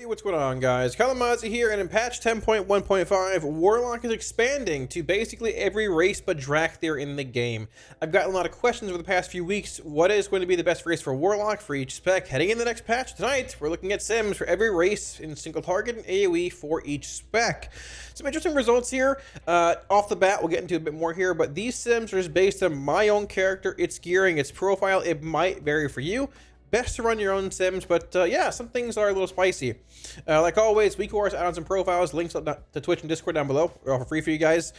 Hey, what's going on, guys? Kalamazi here, and in patch 10.1.5, Warlock is expanding to basically every race but Drakthir in the game. I've gotten a lot of questions over the past few weeks. What is going to be the best race for Warlock for each spec? Heading in the next patch tonight, we're looking at sims for every race in single target and AoE for each spec. Some interesting results here. Off the bat, we'll get into a bit more here, but these sims are just based on my own character, its gearing, its profile. It might vary for you. Best to run your own sims, but yeah, some things are a little spicy. Like always, week course, add-ons and profiles, links to Twitch and Discord down below. They're all for free for you guys.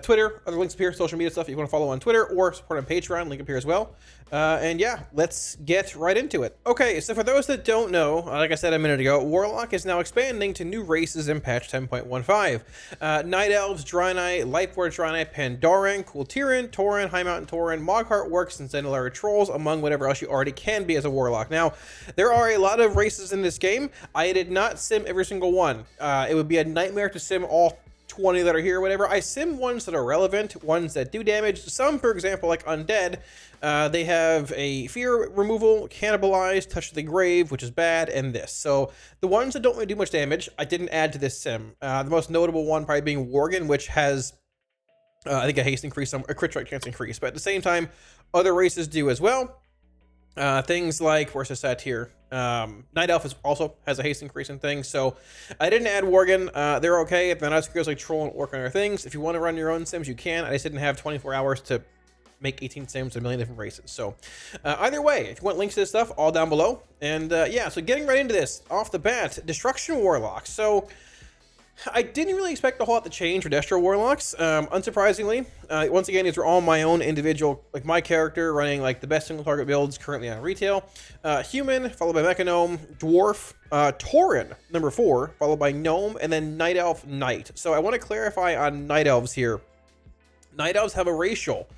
Twitter, other links up here, social media stuff if you want to follow on Twitter or support on Patreon, link up here as well. And yeah, let's get right into it. Okay, so for those that don't know, like I said a minute ago, Warlock is now expanding to new races in patch 10.15. Night Elves, Draenei, Lightborn Draenei, Pandaren, Tauren, Tauren, High Mountain Tauren, Mogheart Works, and Zendalari Trolls, among whatever else you already can be as a Warlock. Now, there are a lot of races in this game. I did not sim every single one. It would be a nightmare to sim all 20 that are here or whatever. I sim ones that are relevant, ones that do damage. Some, for example, like Undead, they have a fear removal, cannibalize, touch of the grave, which is bad, and this. So the ones that don't really do much damage, I didn't add to this sim. The most notable one probably being Worgen, which has I think a haste increase, a crit strike chance increase, but at the same time, other races do as well. Things like, where's this at here? Night Elf also has a haste increase in things, so I didn't add Worgen. They're okay. If they're not skills like Troll and Orc on other things, if you want to run your own sims, you can. I just didn't have 24 hours to make 18 sims in a million different races. So either way, if you want links to this stuff, all down below. And yeah, so getting right into this, off the bat, Destruction Warlock. So I didn't really expect a whole lot to change for Destro Warlocks, unsurprisingly. Once again, these are all my own individual, like my character running like the best single target builds currently on retail. Human, followed by Mechanome, Dwarf, Tauren, number 4, followed by Gnome, and then Night Elf, Knight. So I want to clarify on Night Elves here. Night Elves have a racial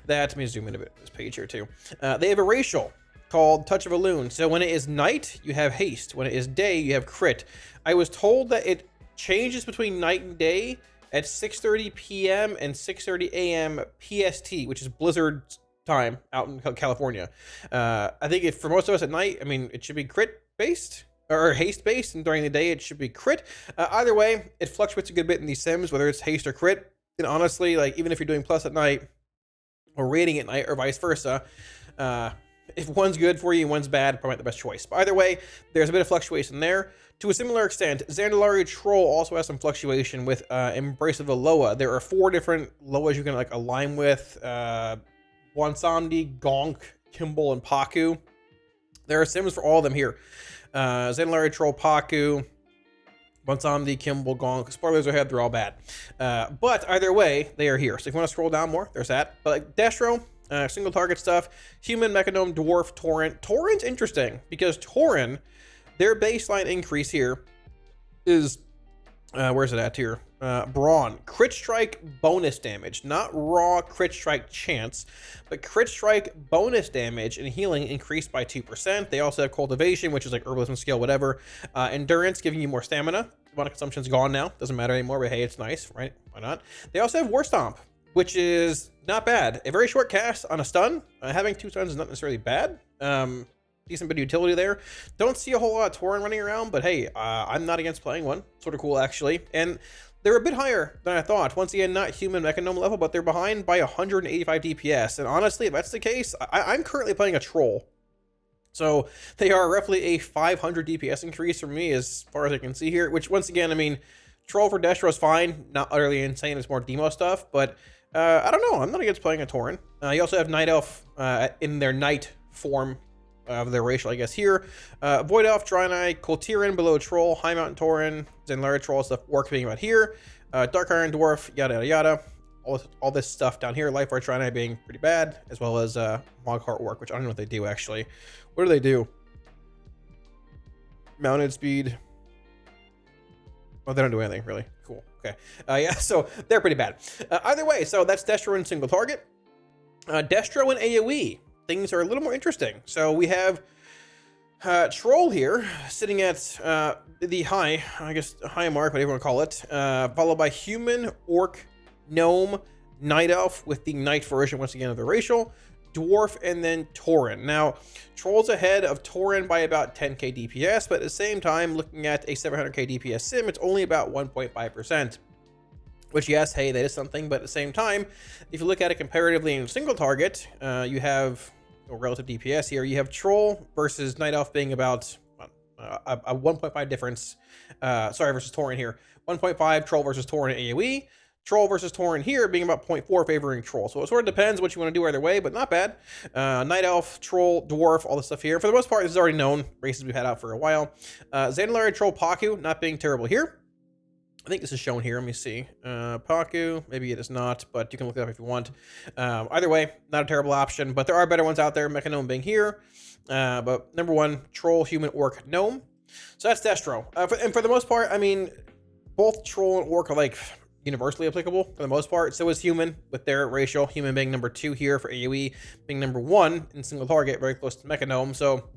that, let me zoom in a bit on this page here too. They have a racial called Touch of a Loon. So when it is night, you have haste. When it is day, you have crit. I was told that it changes between night and day at 6:30 p.m. and 6:30 a.m. PST, which is Blizzard time out in California. I think if for most of us at night, I mean, it should be crit based or haste based, and during the day it should be crit. Either way, it fluctuates a good bit in these sims, whether it's haste or crit. And honestly, like even if you're doing plus at night or rating at night or vice versa, if one's good for you and one's bad, probably not the best choice. But either way, there's a bit of fluctuation there. To a similar extent, Zandalari Troll also has some fluctuation with Embrace of the Loa. There are 4 different Loas you can like align with. Wansandi, Gonk, Kimball, and Paku. There are sims for all of them here. Zandalari Troll, Paku, Wansandi, Kimball, Gonk. Spoilers ahead, they're all bad. But either way, they are here. So if you want to scroll down more, there's that. But like Destro, single target stuff, Human, Mechanome, Dwarf, Tauren. Tauren's interesting because Tauren, their baseline increase here is, where's it at here? Brawn. Crit strike bonus damage. Not raw crit strike chance, but crit strike bonus damage and healing increased by 2%. They also have cultivation, which is like herbalism skill, whatever. Endurance, giving you more stamina. Mana consumption's gone now. Doesn't matter anymore, but hey, it's nice, right? Why not? They also have War Stomp, which is not bad. A very short cast on a stun. Having 2 stuns is not necessarily bad. Decent bit of utility there. Don't see a whole lot of Tauren running around, but hey, I'm not against playing one. Sort of cool, actually. And they're a bit higher than I thought. Once again, not Human Mechanome level, but they're behind by 185 DPS. And honestly, if that's the case, I'm currently playing a Troll. So they are roughly a 500 DPS increase for me as far as I can see here, which once again, I mean, Troll for Destro is fine. Not utterly insane. It's more demo stuff, but I don't know. I'm not against playing a Tauren. You also have Night Elf in their Knight form of their racial, I guess, here. Void Elf, Draenei, Tauren below Troll, High Mountain Tauren, Zendalari Troll stuff work being about here. Dark Iron Dwarf, yada yada yada. All this stuff down here. Life Arch Draenei being pretty bad, as well as Mogheart Work, which I don't know what they do actually. What do they do? Mounted speed. Oh, they don't do anything really. Cool. Okay. Yeah, so they're pretty bad. Either way, so that's Destro and single target. Destro and AoE. Things are a little more interesting. So we have Troll here sitting at the high, I guess high mark, whatever you want to call it, followed by Human, Orc, Gnome, Night Elf with the Knight version once again of the racial, Dwarf, and then Tauren. Now, Troll's ahead of Tauren by about 10k DPS, but at the same time, looking at a 700k DPS sim, it's only about 1.5%. Which, yes, hey, that is something, but at the same time, if you look at it comparatively in single target, you have relative DPS here. You have Troll versus Night Elf being about a 1.5 difference. Versus Tauren here. 1.5 Troll versus Tauren AoE. Troll versus Tauren here being about 0.4 favoring Troll. So it sort of depends what you want to do either way, but not bad. Night Elf, Troll, Dwarf, all this stuff here. For the most part, this is already known. Races we've had out for a while. Xandalari, Troll, Paku, not being terrible here. I think this is shown here. Let me see. Paku, maybe it is not, but you can look it up if you want. Either way, not a terrible option, but there are better ones out there. Mechanome being here. But number one, Troll, Human, Orc, Gnome. So that's Destro. And for the most part, I mean, both Troll and Orc are like universally applicable for the most part. So is Human with their ratio. Human being number 2 here for AoE, being number 1 in single target, very close to Mechanome. So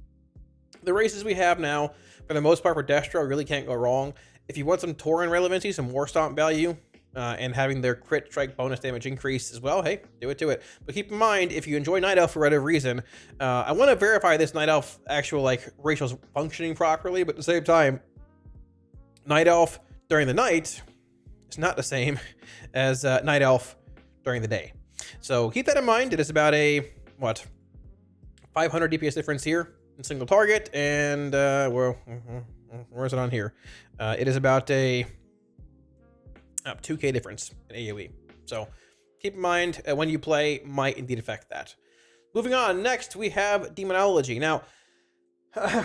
the races we have now, for the most part for Destro, really can't go wrong. If you want some Tauren relevancy, some War Stomp value, and having their crit strike bonus damage increase as well, hey, do it. But keep in mind, if you enjoy Night Elf for whatever reason, I want to verify this Night Elf actual like ratio's functioning properly, but at the same time, Night Elf during the night is not the same as Night Elf during the day. So keep that in mind. It is about a, 500 DPS difference here in single target, and where is it on here? It is about a 2k difference in AoE. So keep in mind when you play might indeed affect that. Moving on, next we have Demonology. Now,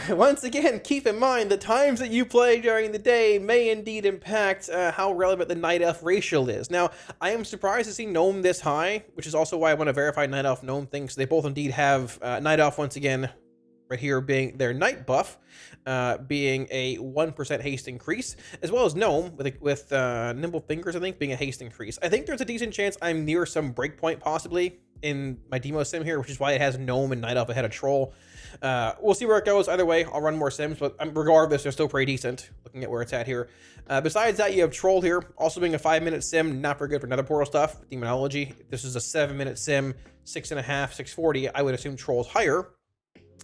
once again, keep in mind the times that you play during the day may indeed impact how relevant the Night Elf ratio is. Now, I am surprised to see Gnome this high, which is also why I want to verify Night Elf Gnome things. They both indeed have Night Elf once again right here being their night buff, being a 1% haste increase, as well as Gnome with Nimble Fingers, I think, being a haste increase. I think there's a decent chance I'm near some breakpoint possibly in my demo sim here, which is why it has Gnome and Night Elf ahead of Troll. We'll see where it goes. Either way, I'll run more sims, but regardless, they're still pretty decent looking at where it's at here. Besides that, you have Troll here, also being a 5-minute sim, not very good for Nether Portal stuff. Demonology, if this is a 7-minute sim, 6.5, 640, I would assume Troll's higher.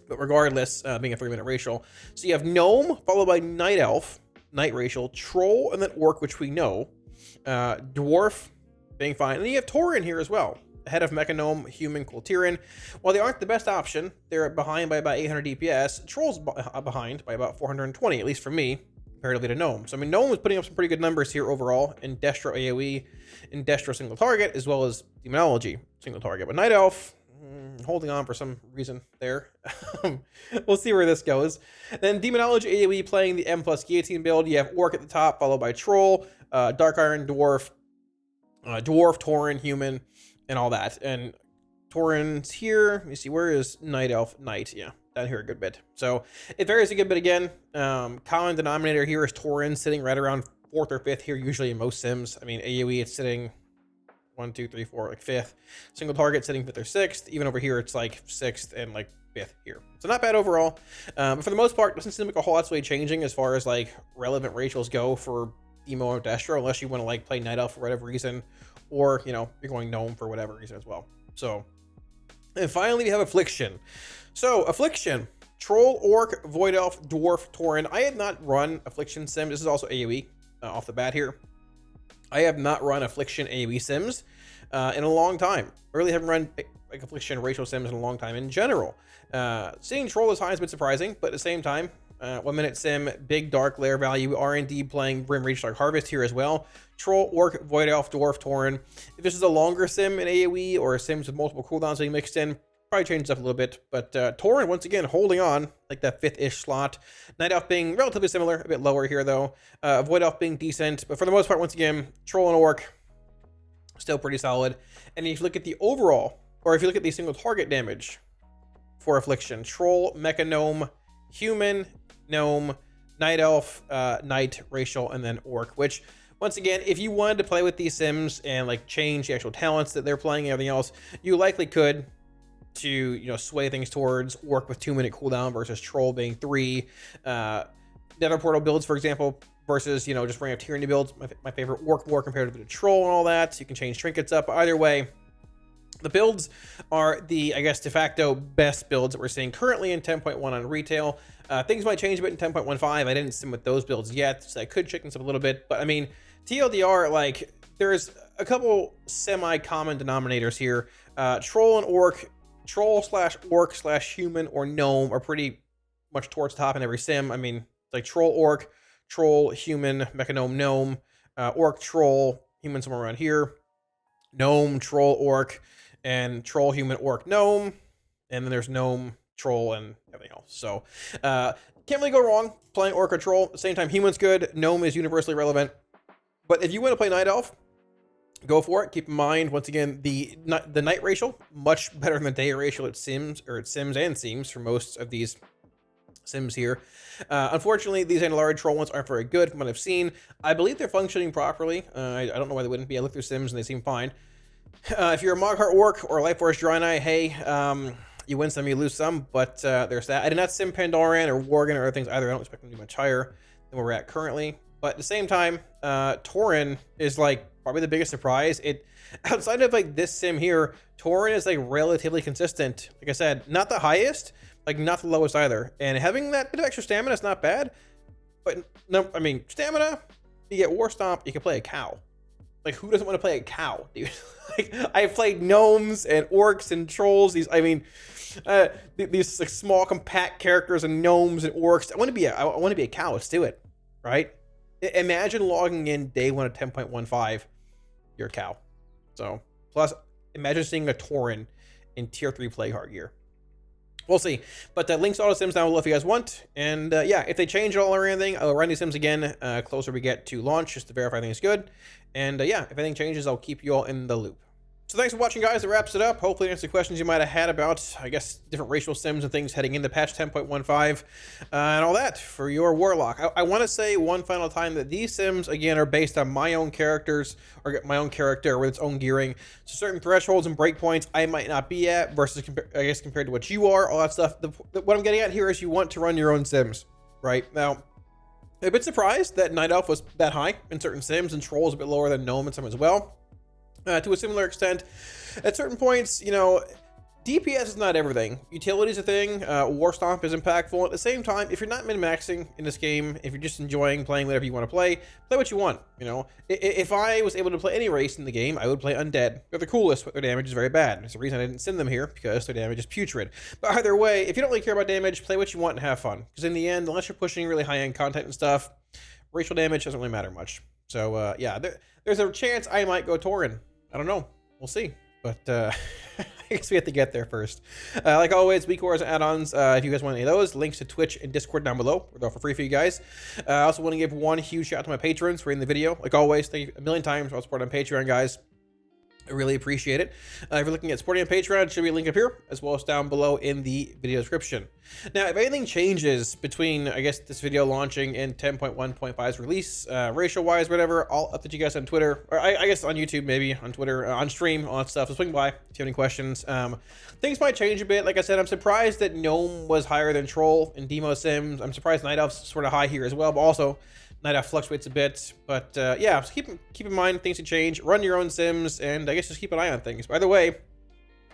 But regardless, being a 3-minute racial. So you have Gnome, followed by Night Elf, Night racial, Troll, and then Orc, which we know. Dwarf, being fine. And then you have Tauren here as well, ahead of Mechanome, Human, Tauren. While they aren't the best option, they're behind by about 800 DPS. Troll's behind by about 420, at least for me, comparatively to Gnome. So, I mean, Gnome was putting up some pretty good numbers here overall in Destro AoE, in Destro single target, as well as Demonology single target. But Night Elf, holding on for some reason there. We'll see where this goes. Then Demonology AoE playing the M plus Guillotine build. You have Orc at the top, followed by Troll, Dark Iron, Dwarf, Tauren, Human, and all that. And Tauren's here. Let me see, where is Night Elf? Night, yeah, down here a good bit. So it varies a good bit again. Common denominator here is Tauren sitting right around 4th or 5th here, usually in most sims. I mean, AoE, it's sitting 1, 2, 3, 4, like 5th. Single target sitting 5th or 6th. Even over here, it's like 6th and like 5th here. So not bad overall. But for the most part, doesn't seem like a whole lot's really changing as far as like relevant ratios go for Demo or Destro, unless you want to like play Night Elf for whatever reason, or you know, you're going Gnome for whatever reason as well. So, and finally we have Affliction. So Affliction, Troll, Orc, Void Elf, Dwarf, Tauren. I have not run Affliction sim. This is also AoE off the bat here. I have not run Affliction AoE sims in a long time. I really haven't run like Affliction racial sims in a long time in general. Seeing Troll as high has been surprising, but at the same time, 1-minute sim, big dark layer value, are indeed playing Brim Reach Dark Harvest here as well. Troll, Orc, Void Elf, Dwarf, Tauren. If this is a longer sim in AoE or sims with multiple cooldowns being mixed in, probably changes up a little bit. But Tauren, once again, holding on like that 5th-ish slot. Night Elf being relatively similar, a bit lower here though. Void Elf being decent, but for the most part, once again, Troll and Orc still pretty solid. And if you look at the overall, or if you look at the single target damage for Affliction, Troll, Mecha Gnome, Human, Gnome, Night Elf, Night, Racial, and then Orc, which once again, if you wanted to play with these sims and like change the actual talents that they're playing and everything else, you likely could to, you know, sway things towards Orc with 2-minute cooldown versus Troll being 3. Nether Portal builds, for example, versus, you know, just bringing up Tyranny builds. My favorite Orc more comparative to Troll and all that. So you can change trinkets up. Either way, The builds are the, I guess, de facto best builds that we're seeing currently in 10.1 on retail. Things might change a bit in 10.15. I didn't sim with those builds yet, so I could check this up a little bit. But I mean, TLDR, like, there's a couple semi-common denominators here. Troll and orc, troll/orc/human or gnome are pretty much towards the top in every sim. I mean, like troll orc, troll human, mechanome gnome, orc troll, human somewhere around here, gnome troll orc, and troll human orc gnome, and then there's gnome troll and everything else. So can't really go wrong playing orc or troll. At the same time, human's good, gnome is universally relevant. But if you want to play night elf, go for it. Keep in mind, once again, the night racial much better than the day racial. It sims and seems for most of these sims here. Unfortunately, these large troll ones aren't very good from what I've seen. I believe they're functioning properly. I don't know why they wouldn't be. I looked through sims and they seem fine. If you're a Mogheart Orc or a Life Force Draenei, hey, you win some, you lose some, but there's that. I did not sim Pandoran or Worgen or other things either. I don't expect them to be much higher than where we're at currently. But at the same time, Tauren is like probably the biggest surprise. Outside of like this sim here, Tauren is like relatively consistent. Like I said, not the highest, like not the lowest either. And having that bit of extra stamina is not bad. But no, I mean, stamina, you get War Stomp, you can play a cow. Like, who doesn't want to play a cow, dude? Like, I've played gnomes and orcs and trolls. These like small, compact characters and gnomes and orcs. I want to be a cow. Let's do it, right? Imagine logging in day 1 of 10.15. You're a cow. So, plus, imagine seeing a Tauren in tier 3 Plague Heart gear. We'll see. But links to all the sims down below if you guys want. And yeah, if they change it all or anything, I'll run these sims again closer we get to launch just to verify everything's good. And yeah, if anything changes, I'll keep you all in the loop. So thanks for watching, guys. That wraps it up. Hopefully it answers the questions you might have had about, I guess, different racial sims and things heading into patch 10.15 and all that for your Warlock. I want to say one final time that these sims, again, are based on my own characters, or my own character with its own gearing. So certain thresholds and breakpoints I might not be at versus, I guess, compared to what you are, all that stuff. What I'm getting at here is you want to run your own sims, right? Now, I'm a bit surprised that Night Elf was that high in certain sims and Troll is a bit lower than Gnome and some as well. To a similar extent, at certain points, you know, DPS is not everything. Utility is a thing. War Stomp is impactful. At the same time, if you're not min-maxing in this game, if you're just enjoying playing whatever you want to play what you want, you know. If I was able to play any race in the game, I would play Undead. They're the coolest, but their damage is very bad. There's a reason I didn't send them here, because their damage is putrid. But either way, if you don't really care about damage, play what you want and have fun. Because in the end, unless you're pushing really high-end content and stuff, racial damage doesn't really matter much. So, yeah, there's a chance I might go Tauren. I don't know. We'll see. But I guess we have to get there first. Like always, week cores and add-ons. If you guys want any of those, links to Twitch and Discord down below. They're all for free for you guys. I also want to give one huge shout out to my patrons for in the video. Like always, thank you a million times for all support on Patreon, guys. I really appreciate it. If you're looking at supporting on Patreon, it should be a link up here, as well as down below in the video description. Now, if anything changes between, I guess, this video launching and 10.1.5's release, racial-wise, whatever, I'll update you guys on Twitter, or I guess on YouTube, maybe, on Twitter, on stream, all that stuff. So swing by if you have any questions. Things might change a bit. Like I said, I'm surprised that Gnome was higher than Troll in Demo Sims. I'm surprised Night Elf's sort of high here as well, but also Night Elf fluctuates a bit, but yeah, so keep in mind things can change. Run your own sims, and I guess just keep an eye on things. By the way,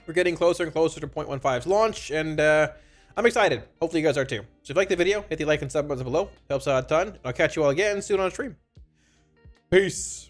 we're getting closer and closer to 0.15's launch, and I'm excited. Hopefully you guys are too. So if you like the video, hit the like and sub buttons below. Helps out a ton. I'll catch you all again soon on stream. Peace.